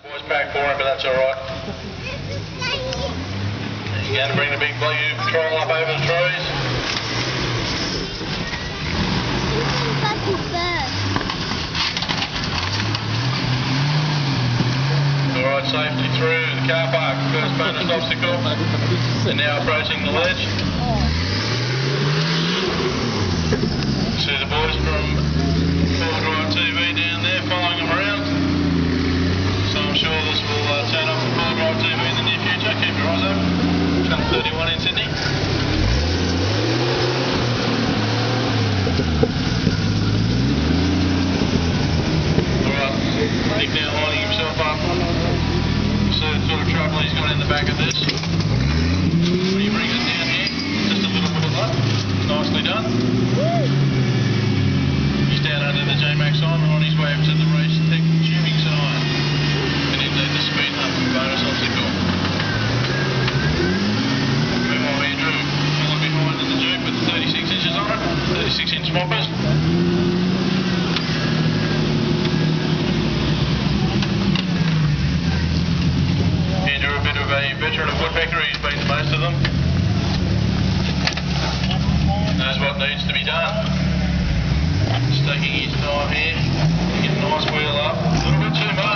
Boys pack for him, but that's alright. You're going to bring the big blue patrol up over the trees. Alright, safety through the car park, first bonus obstacle. And now approaching the ledge. See the boys from Full Drive TV down there following them around. So I'm sure this will turn up on Full Drive TV in the near future. Keep your eyes open. Channel 31 in Sydney. Alright, Nick now lining himself up. See the sort of trouble he's got in the back of this. When he brings it down here, just a little bit of luck. Nicely done. He's down under the J-Max on and on his way up to the race tech tuning side. And indeed the speed hump bonus obstacle. Meanwhile Andrew falling behind in the Duke with 36 inches on it, 36 inch moppers. Andrew a bit of a veteran of Woodpecker, he's beaten most of them. Knows what needs to be done. Just taking his time here, get a nice wheel up, a little bit too much.